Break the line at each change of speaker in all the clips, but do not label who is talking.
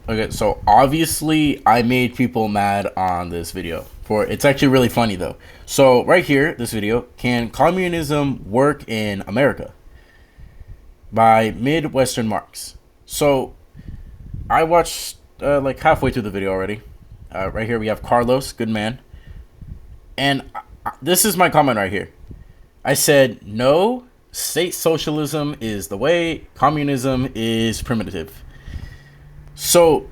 Okay, so obviously I made people mad on this video. For it's actually really funny though. So right here, this video, can communism work in America? By Midwestern Marx. So I watched like halfway through the video already. Right here we have Carlos, good man, and this is my comment right here. I said no. State socialism is the way. Communism is primitive. So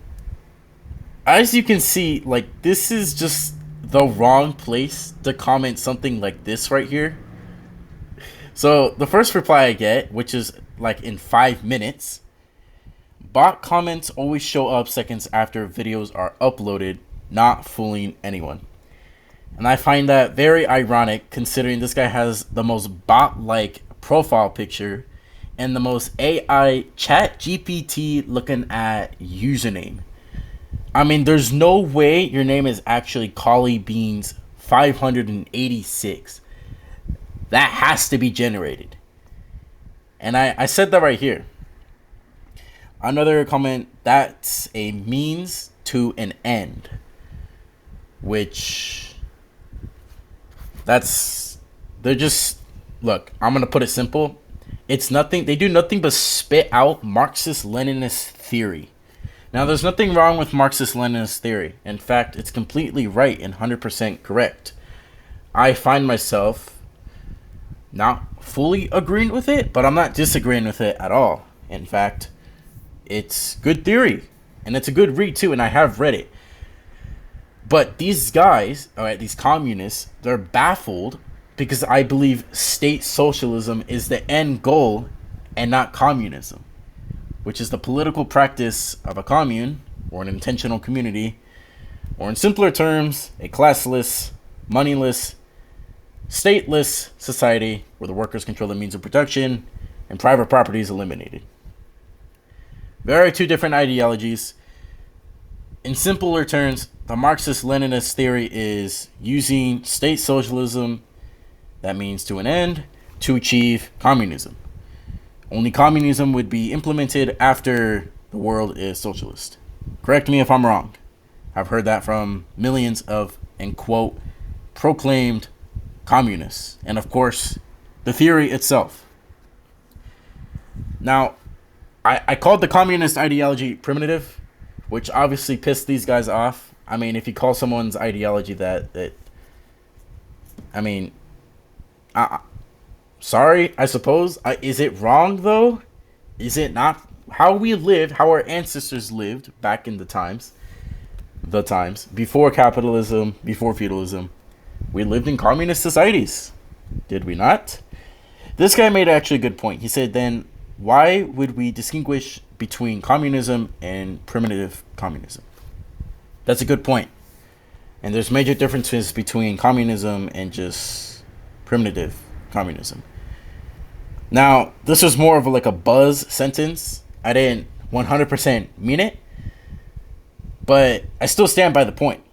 as you can see, like this is just the wrong place to comment something like this right here. So the first reply I get, which is like in 5 minutes, bot comments always show up seconds after videos are uploaded, not fooling anyone. And I find that very ironic considering this guy has the most bot-like profile picture and the most AI chat GPT looking at username. I mean, there's no way your name is actually Collie Beans 586. That has to be generated. And I said that right here. Another comment, that's a means to an end. Which, they're just, look, I'm going to put it simple. It's nothing, they do nothing but spit out Marxist-Leninist theory. Now, there's nothing wrong with Marxist-Leninist theory. In fact, it's completely right and 100% correct. I find myself not fully agreeing with it, but I'm not disagreeing with it at all. In fact, it's good theory, and it's a good read too, and I have read it. But these guys, all right, these communists, they're baffled because I believe state socialism is the end goal and not communism, which is the political practice of a commune or an intentional community, or in simpler terms, a classless, moneyless, stateless society where the workers control the means of production and private property is eliminated. Very two different ideologies. In simpler terms, the Marxist-Leninist theory is using state socialism, that means to an end, to achieve communism. Only communism would be implemented after the world is socialist. Correct me if I'm wrong. I've heard that from millions of, and quote, proclaimed communists. And of course, the theory itself. Now, I called the communist ideology primitive, which obviously pissed these guys off. I mean, if you call someone's ideology that I mean, sorry, I suppose. Is it wrong, though? Is it not? How we lived, how our ancestors lived back in the times, before capitalism, before feudalism, we lived in communist societies. Did we not? This guy made actually a good point. He said, then, why would we distinguish between communism and primitive communism? That's a good point. And there's major differences between communism and just primitive communism. Now, this was more of like a buzz sentence. I didn't 100% mean it, but I still stand by the point.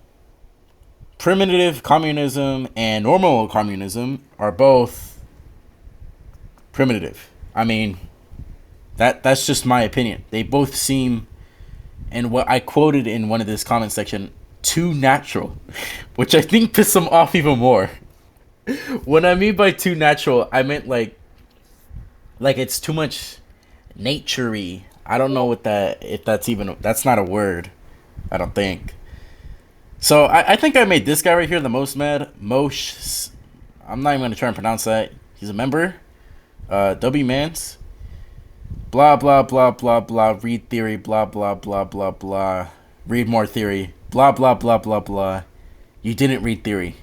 Primitive communism and normal communism are both primitive. I mean, that's just my opinion. They both seem, and what I quoted in one of this comment section, too natural, which I think pissed them off even more. What I mean by too natural, I meant like it's too much nature-y. I don't know what that, if that's even, that's not a word, I don't think. So I think I made this guy right here the most mad. Mosh, I'm not even going to try and pronounce that. He's a member. W Mans. Blah, blah, blah, blah, blah. Read theory. Blah, blah, blah, blah, blah. Read more theory. Blah, blah, blah, blah, blah. You didn't read theory.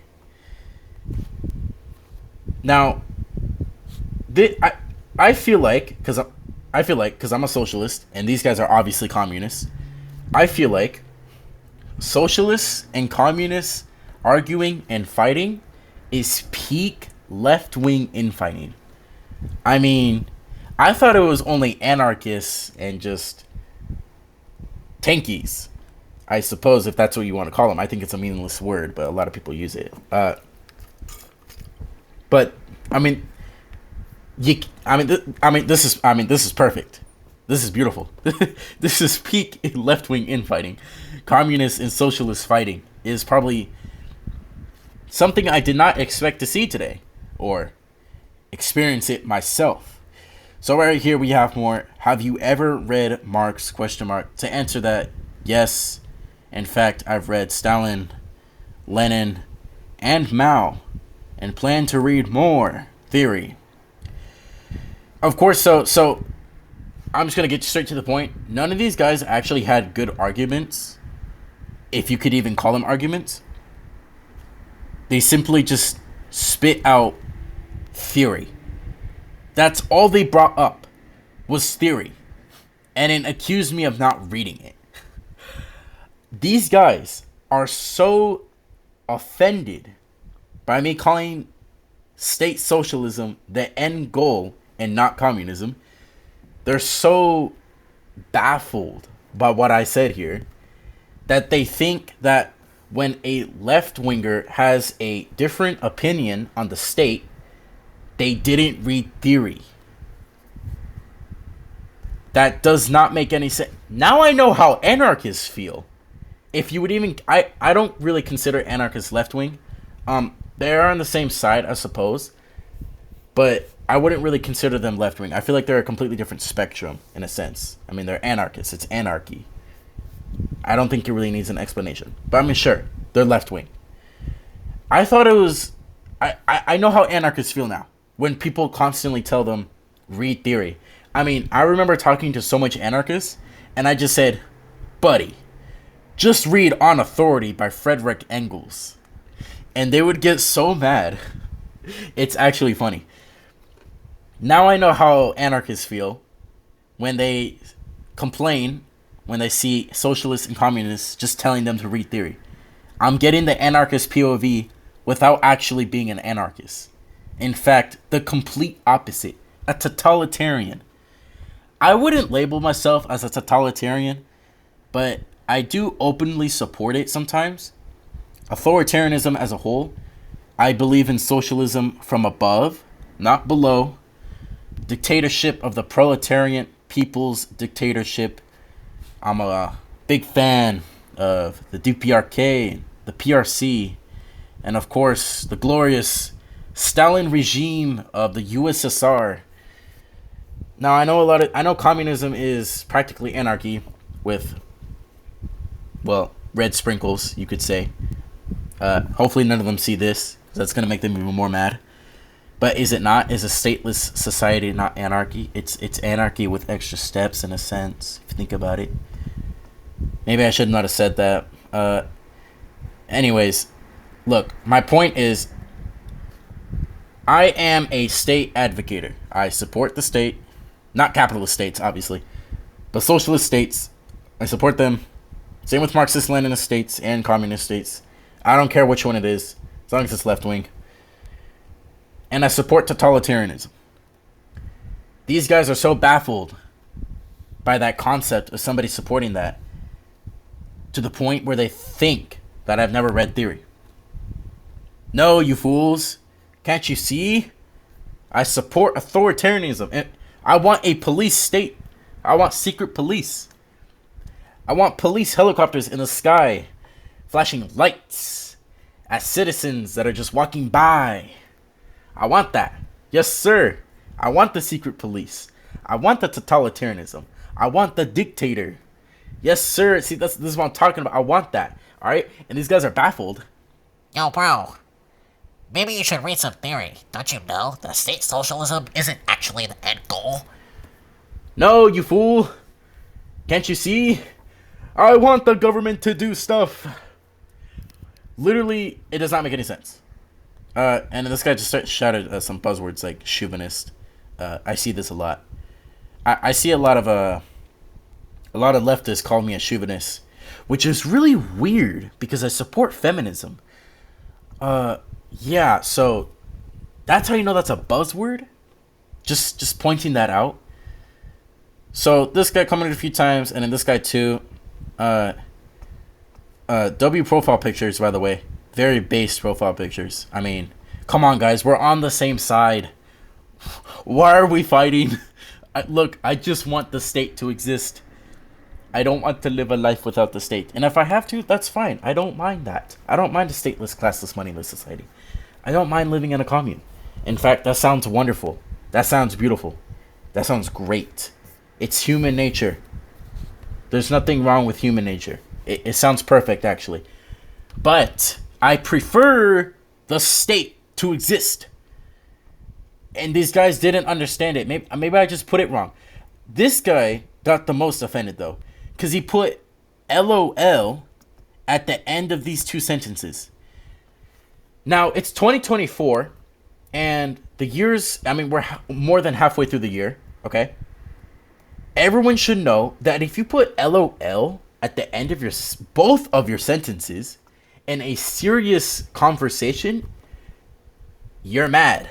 Now, I feel like, because I'm a socialist, and these guys are obviously communists, I feel like socialists and communists arguing and fighting is peak left-wing infighting. I mean, I thought it was only anarchists and just tankies, I suppose, if that's what you want to call them. I think it's a meaningless word, but a lot of people use it. But I mean, this is perfect. This is beautiful. This is peak left wing infighting. Communist and socialist fighting is probably something I did not expect to see today or experience it myself. So right here we have more. Have you ever read Marx? Question mark. To answer that, yes. In fact, I've read Stalin, Lenin, and Mao, and plan to read more theory. Of course, so I'm just gonna get straight to the point. None of these guys actually had good arguments, if you could even call them arguments. They simply just spit out theory. That's all they brought up was theory, and then accused me of not reading it. These guys are so offended by me calling state socialism the end goal and not communism. They're so baffled by what I said here that they think that when a left-winger has a different opinion on the state, they didn't read theory. That does not make any sense. Now I know how anarchists feel. If you would even... I don't really consider anarchists left-wing. They are on the same side, I suppose. But I wouldn't really consider them left-wing. I feel like they're a completely different spectrum, in a sense. I mean, they're anarchists. It's anarchy. I don't think it really needs an explanation. But I mean, sure, they're left-wing. I thought it was... I know how anarchists feel now. When people constantly tell them, read theory. I mean, I remember talking to so much anarchists, and I just said, buddy, just read On Authority by Frederick Engels. And they would get so mad. It's actually funny. Now I know how anarchists feel when they complain, when they see socialists and communists just telling them to read theory. I'm getting the anarchist POV without actually being an anarchist. In fact, the complete opposite. A totalitarian. I wouldn't label myself as a totalitarian, but I do openly support it sometimes. Authoritarianism as a whole. I believe in socialism from above, not below. Dictatorship of the proletariat, people's dictatorship. I'm a big fan of the DPRK, the PRC, and of course the glorious Stalin regime of the USSR. Now I know communism is practically anarchy with, well, red sprinkles, you could say. Hopefully none of them see this, because that's gonna make them even more mad. But is it not? Is a stateless society not anarchy? It's anarchy with extra steps, in a sense, if you think about it. Maybe I should not have said that. Anyways, look, my point is, I am a state advocator. I support the state. Not capitalist states, obviously. But socialist states, I support them. Same with Marxist-Leninist states and communist states. I don't care which one it is, as long as it's left-wing. And I support totalitarianism. These guys are so baffled by that concept of somebody supporting that, to the point where they think that I've never read theory. No, you fools. Can't you see? I support authoritarianism. And I want a police state. I want secret police. I want police helicopters in the sky flashing lights at citizens that are just walking by. I want that. Yes, sir. I want the secret police. I want the totalitarianism. I want the dictator. Yes, sir. See, this is what I'm talking about. I want that. All right? And these guys are baffled.
Yo, bro. Maybe you should read some theory. Don't you know that state socialism isn't actually the end goal?
No, you fool. Can't you see? I want the government to do stuff. Literally, it does not make any sense. And then this guy just shouted some buzzwords like chauvinist. I see this a lot. I see a lot of leftists call me a chauvinist, which is really weird because I support feminism. Yeah, so that's how you know that's a buzzword. Just pointing that out. So this guy commented a few times, and then this guy too. W profile pictures, by the way, very base profile pictures. I mean, come on, guys, we're on the same side. Why are we fighting? Look, I just want the state to exist. I don't want to live a life without the state. And if I have to, that's fine. I don't mind that. I don't mind a stateless, classless, moneyless society. I don't mind living in a commune. In fact, that sounds wonderful. That sounds beautiful. That sounds great. It's human nature. There's nothing wrong with human nature. It sounds perfect, actually. But I prefer the state to exist. And these guys didn't understand it. Maybe I just put it wrong. This guy got the most offended, though, because he put LOL at the end of these two sentences. Now, it's 2024, and the years, I mean, we're more than halfway through the year, okay? Everyone should know that if you put LOL at the end of both of your sentences in a serious conversation, you're mad.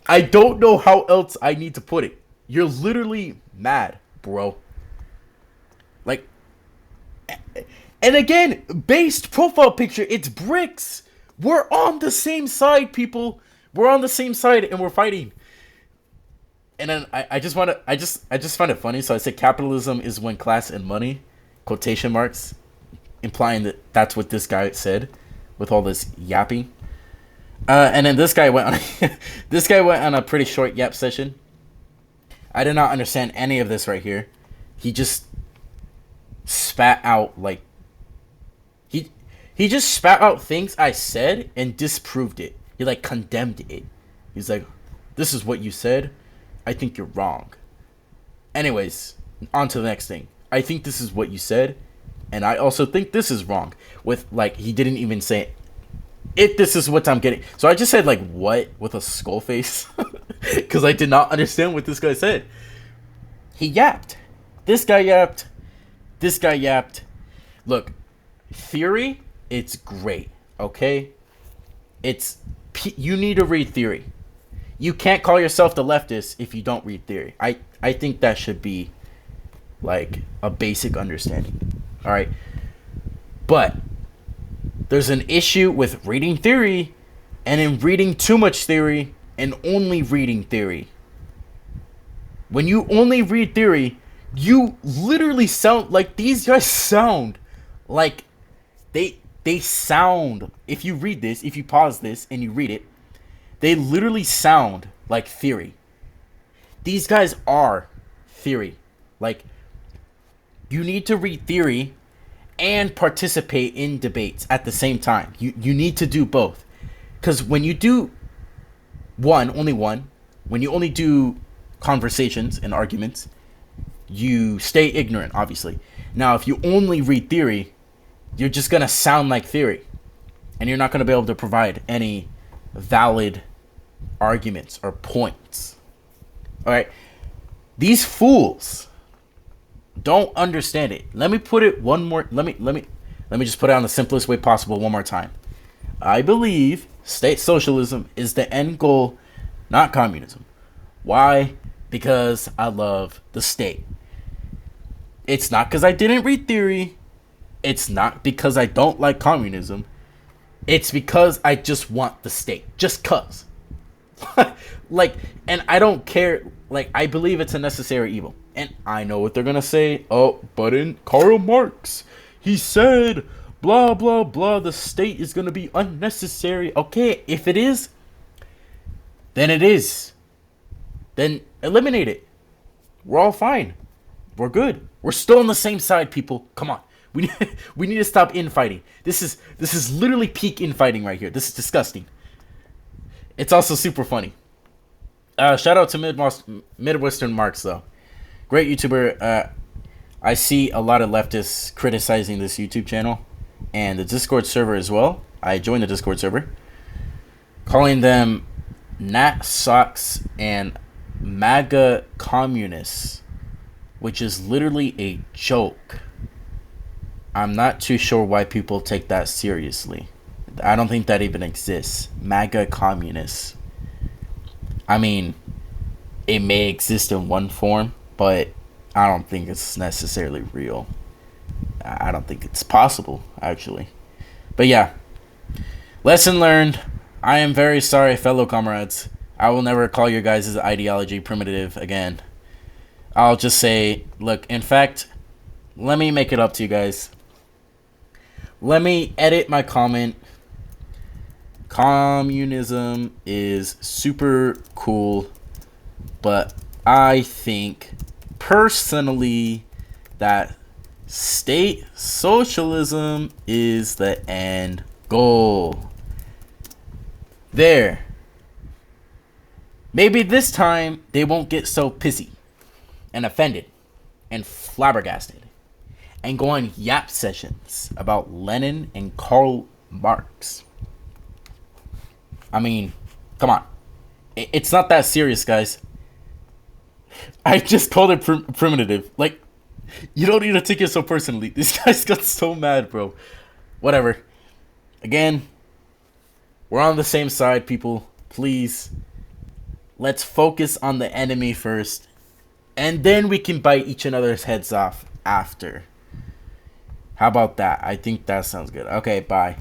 I don't know how else I need to put it. You're literally mad, bro. Like, and again, based profile picture, it's bricks. We're on the same side, people. We're on the same side, and we're fighting. And then I just find it funny. So I said capitalism is when class and money, quotation marks, implying that that's what this guy said, with all this yapping. And then this guy went on a pretty short yap session. I did not understand any of this right here. He just spat out like he just spat out things I said and disproved it. He like condemned it. He's like, "This is what you said. I think you're wrong." Anyways, on to the next thing. I think this is what you said, and I also think this is wrong. With like, he didn't even say it. This is what I'm getting. So I just said like what with a skull face because I did not understand what this guy said. He yapped. This guy yapped. This guy yapped. Look, theory, it's great. Okay, you need to read theory. You can't call yourself the leftist if you don't read theory. I think that should be like a basic understanding. All right, but there's an issue with reading theory and in reading too much theory and only reading theory. When you only read theory, you literally sound like these guys sound like they sound, if you read this, if you pause this and you read it, they literally sound like theory. These guys are theory. Like, you need to read theory and participate in debates at the same time. You need to do both. Because when you do only one, when you only do conversations and arguments, you stay ignorant, obviously. Now, if you only read theory, you're just going to sound like theory. And you're not going to be able to provide any valid arguments or points. All right? These fools don't understand it. Let me put it one more. Let me just put it on the simplest way possible one more time. I believe state socialism is the end goal, not communism. Why? Because I love the state. It's not because I didn't read theory. It's not because I don't like communism. It's because I just want the state. Just cuz. Like, and I don't care. Like, I believe it's a necessary evil. And I know what they're going to say. Oh, but in Karl Marx, he said, blah, blah, blah, the state is going to be unnecessary. Okay, if it is, then it is. Then eliminate it. We're all fine. We're good. We're still on the same side, people. Come on. We need to stop infighting. This is literally peak infighting right here. This is disgusting. It's also super funny. Shout out to Midwestern Marx, though. Great YouTuber. I see a lot of leftists criticizing this YouTube channel and the Discord server as well. I joined the Discord server, calling them Nat Socks and MAGA communists, which is literally a joke. I'm not too sure why people take that seriously. I don't think that even exists. MAGA communists. I mean, it may exist in one form, but I don't think it's necessarily real. I don't think it's possible, actually. But yeah, lesson learned. I am very sorry, fellow comrades. I will never call your guys' ideology primitive again. I'll just say, look, in fact, let me make it up to you guys. Let me edit my comment. Communism is super cool, but I think personally that state socialism is the end goal. There. Maybe this time they won't get so pissy and offended and flabbergasted and go on yap sessions about Lenin and Karl Marx. I mean, come on. It's not that serious, guys. I just called it primitive. Like, you don't need to take it so personally. These guys got so mad, bro. Whatever. Again, we're on the same side, people. Please, let's focus on the enemy first. And then we can bite each other's heads off after. How about that? I think that sounds good. Okay, bye.